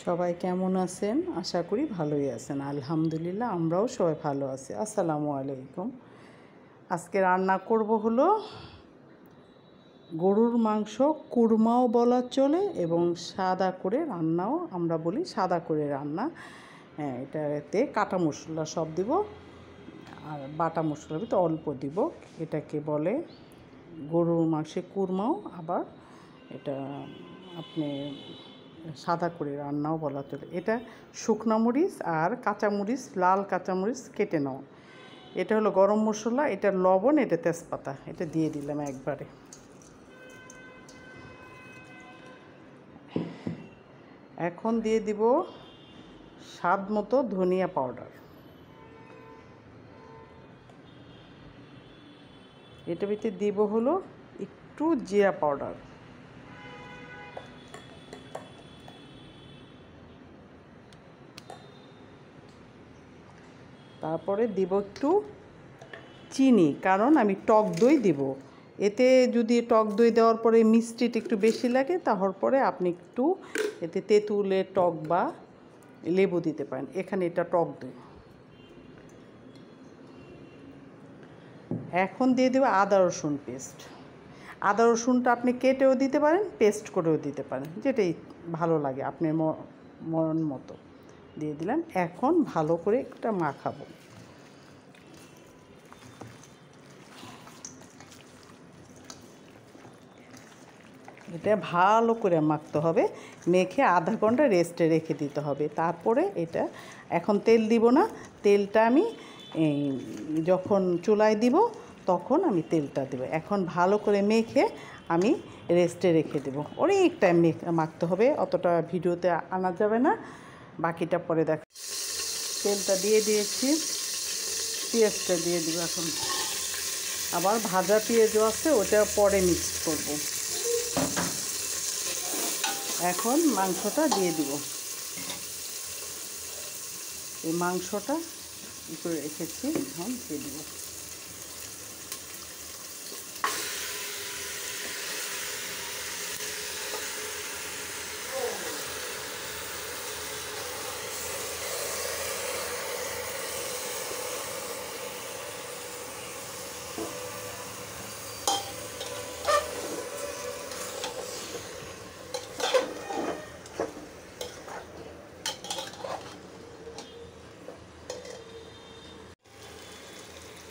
সবাই কেমন আছেন? আশা করি ভালোই আছেন। আলহামদুলিল্লাহ আমরাও সবাই ভালো আছি। আসসালামু আলাইকুম। আজকে রান্না করব হলো গরুর মাংস, কুরমাও বলা চলে এবং সাদা করে রান্নাও আমরা বলি, সাদা করে রান্না। হ্যাঁ, এটাতে কাটা মশলা সব দিব আর বাটা মশলা তো অল্প দিব। এটাকে বলে গরুর মাংসের কুরমাও, আবার এটা আপনি সাদা করে রান্নাও বলা চলে। এটা শুকনা মরিচ আর কাঁচামরিচ, লাল কাঁচামরিচ কেটে নাও। এটা হলো গরম মশলা, এটা লবণ, এটা তেজপাতা, এটা দিয়ে দিলাম একবারে। এখন দিয়ে দিব স্বাদ মতো ধনিয়া পাউডার। এটা ভিতরে দিব হলো একটু জিরা পাউডার। তারপরে দিব একটু চিনি, কারণ আমি টক দই দিব। এতে যদি টক দই দেওয়ার পরে মিষ্টিটা একটু বেশি লাগে, তাহলে পরে আপনি একটু এতে তেঁতুলের টক বা লেবু দিতে পারেন। এখানে এটা টক দই। এখন দিয়ে দেবো আদা রসুন পেস্ট। আদা রসুনটা আপনি কেটেও দিতে পারেন, পেস্ট করেও দিতে পারেন, যেটাই ভালো লাগে আপনার মন মতো দিয়ে দিলাম। এখন ভালো করে একটা মাখাবো। এটা ভালো করে মাখতে হবে, মেখে আধা ঘন্টা রেস্টে রেখে দিতে হবে। তারপরে এটা এখন তেল দিব না, তেলটা আমি যখন চুলায় দিব তখন আমি তেলটা দেবো। এখন ভালো করে মেখে আমি রেস্টে রেখে দেবো। অনেক টাইম মাখতে হবে, অতটা ভিডিওতে আনা যাবে না, বাকিটা পরে দেখ। তেলটা দিয়ে দিয়েছি, পেঁয়াজটা দিয়ে দিব। এখন আবার ভাজা পেঁয়াজও আছে, ওটা পরে মিক্স করব। এখন মাংসটা দিয়ে দিব। এই মাংসটা করে রেখেছি, এখন দিয়ে দিব।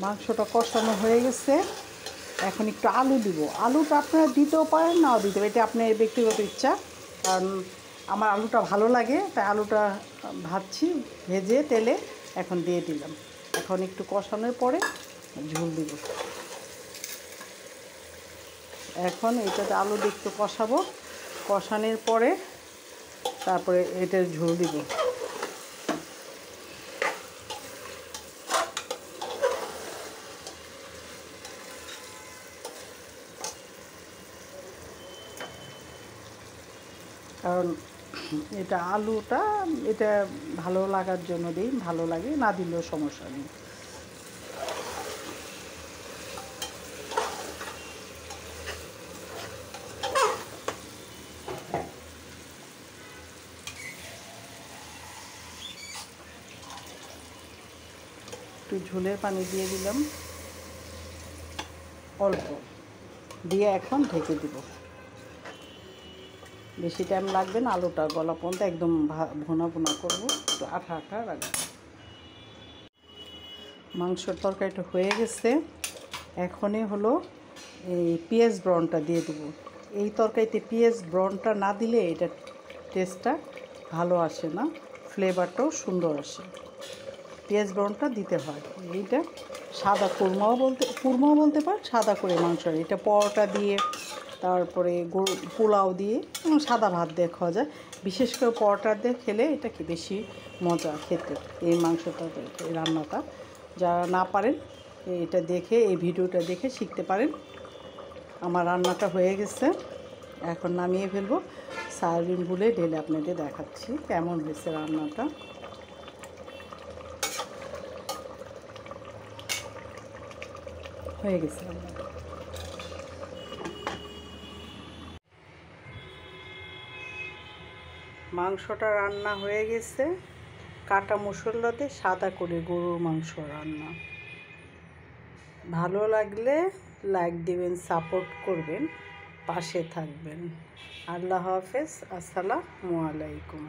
মাংসটা কষানো হয়ে গেছে, এখন একটু আলু দিব। আলুটা আপনারা দিতেও পারেন, নাও দিতে পারেন, এটা আপনার ব্যক্তিগত ইচ্ছা। কারণ আমার আলুটা ভালো লাগে, তাই আলুটা ভাজছি ভেজে তেলে, এখন দিয়ে দিলাম। এখন একটু কষানোর পরে ঝোল দিব। এখন এটাতে আলু দিয়ে একটু কষাবো, কষানোর পরে তারপরে এটার ঝোল দিব। কারণ এটা আলুটা এটা ভালো লাগার জন্য দিই, ভালো লাগে, না দিলেও সমস্যা নেই। একটু ঝোলের পানি দিয়ে দিলাম অল্প, দিয়ে এখন ঢেকে দিব। বেশি টাইম লাগবে না, আলুটা গলা পর্যন্ত একদম ভুনা ভুনা করবো, একটু আঠা আঠা রাখবো। মাংসর তরকারিটা হয়ে গেছে, এখনই হলো এই পেঁয়াজ ব্রাউনটা দিয়ে দেবো। এই তরকারিতে পেঁয়াজ ব্রাউনটা না দিলে এটা টেস্টটা ভালো আসে না, ফ্লেভারটাও সুন্দর আসে। পেঁয়াজ ব্রাউনটা দিতে হয়। এইটা সাদা কুরমাও বলতে পার, সাদা করে মাংস। এটা পরোটা দিয়ে, তারপরে গরু পোলাও দিয়ে, সাদা ভাত দিয়ে খাওয়া যায়। বিশেষ করে পরোটা দিয়ে খেলে এটা কি বেশি মজা খেতে, এই মাংসটা, এই রান্নাটা। যারা না পারেন এটা দেখে, এই ভিডিওটা দেখে শিখতে পারেন। আমার রান্নাটা হয়ে গেছে, এখন নামিয়ে ফেলবো। সার্ভিং বুলে ঢেলে আপনাদের দেখাচ্ছি কেমন হয়েছে রান্নাটা। হয়ে গেছে রান্নাটা। মাংসটা রান্না হয়ে গেছে। কাটা মশলা দিয়ে সাদা করে গরুর মাংস রান্না। ভালো লাগলে লাইক দিবেন, সাপোর্ট করবেন, পাশে থাকবেন। আল্লাহ হাফেজ। আসসালামু আলাইকুম।